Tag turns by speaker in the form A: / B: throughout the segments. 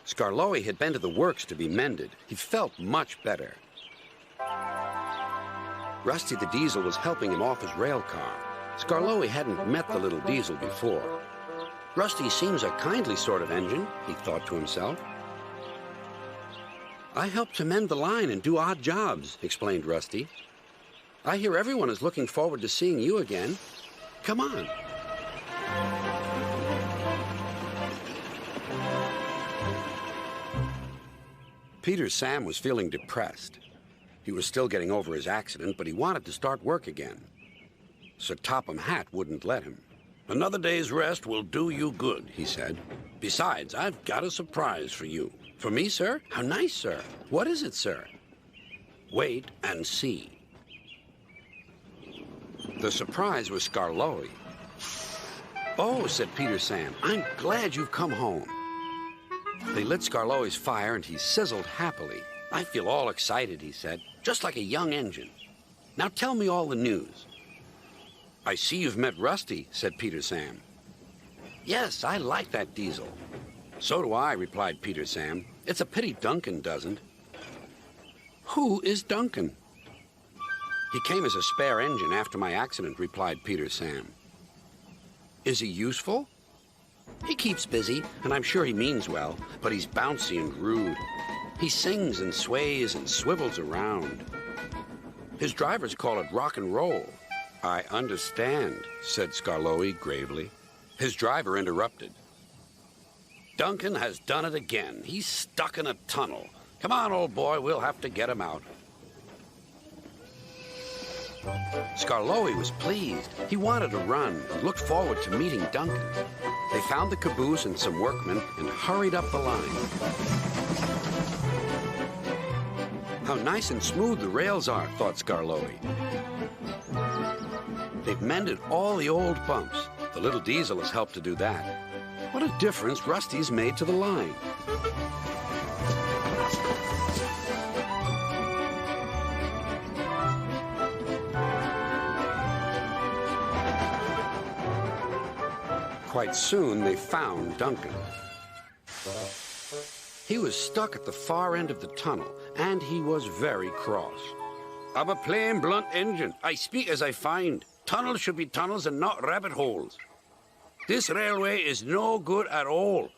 A: Skarloey had been to the works to be mended. He felt much better. Rusty the Diesel was helping him off his rail car. Skarloey hadn't met the little diesel before. Rusty seems a kindly sort of engine, he thought to himself. I help to mend the line and do odd jobs, explained Rusty. I hear everyone is looking forward to seeing you again. Come on. Peter Sam was feeling depressed. He was still getting over his accident, but he wanted to start work again. Sir Topham Hatt wouldn't let him. Another day's rest will do you good, he said. Besides, I've got a surprise for you. For me, sir? How nice, sir. What is it, sir? Wait and see. The surprise was Skarloey. Oh, said Peter Sam, I'm glad you've come home. They lit Skarloey's fire and he sizzled happily. I feel all excited, he said, just like a young engine. Now tell me all the news. I see you've met Rusty, said Peter Sam. Yes, I like that diesel. So do I, replied Peter Sam. It's a pity Duncan doesn't. Who is Duncan? He came as a spare engine after my accident, replied Peter Sam. Is he useful? He keeps busy, and I'm sure he means well, but he's bouncy and rude. He sings and sways and swivels around. His drivers call it rock and roll. I understand, said Skarloey gravely. His driver interrupted. Duncan has done it again. He's stuck in a tunnel. Come on, old boy, we'll have to get him out. Skarloey was pleased. He wanted to run and looked forward to meeting Duncan. They found the caboose and some workmen and hurried up the line. How nice and smooth the rails are, thought Skarloey. They've mended all the old bumps. The little diesel has helped to do that. What a difference Rusty's made to the line. Quite soon, they found Duncan. He was stuck at the far end of the tunnel, and he was very cross. I'm a plain, blunt engine. I speak as I find. Tunnels should be tunnels and not rabbit holes. This railway is no good at all.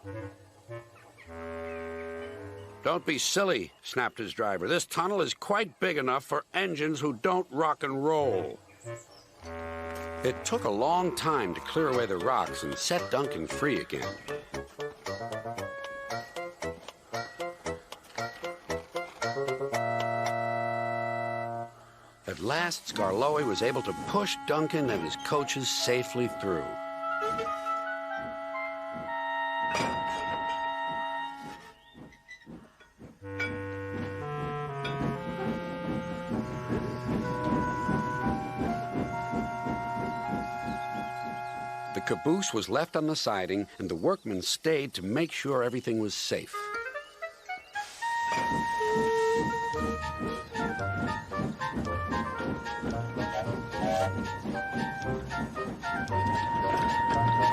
A: Don't be silly, snapped his driver. This tunnel is quite big enough for engines who don't rock and roll. It took a long time to clear away the rocks and set Duncan free again. At last, Skarloey was able to push Duncan and his coaches safely through. The caboose was left on the siding, and the workmen stayed to make sure everything was safe.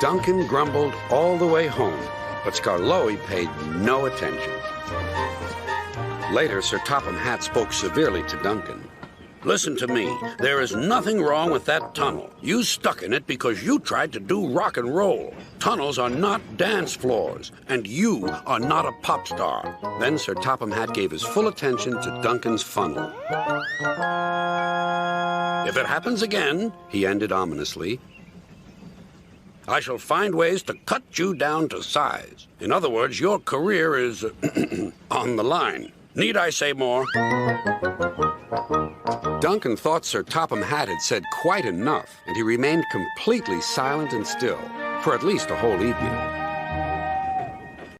A: Duncan grumbled all the way home, but Skarloey paid no attention. Later, Sir Topham Hatt spoke severely to Duncan. Listen to me. There is nothing wrong with that tunnel. You stuck in it because you tried to do rock and roll. Tunnels are not dance floors, and you are not a pop star. Then Sir Topham Hatt gave his full attention to Duncan's funnel. If it happens again, he ended ominously, I shall find ways to cut you down to size. In other words, your career is on the line. Need I say more? Duncan thought Sir Topham Hatt had said quite enough, and he remained completely silent and still for at least a whole evening.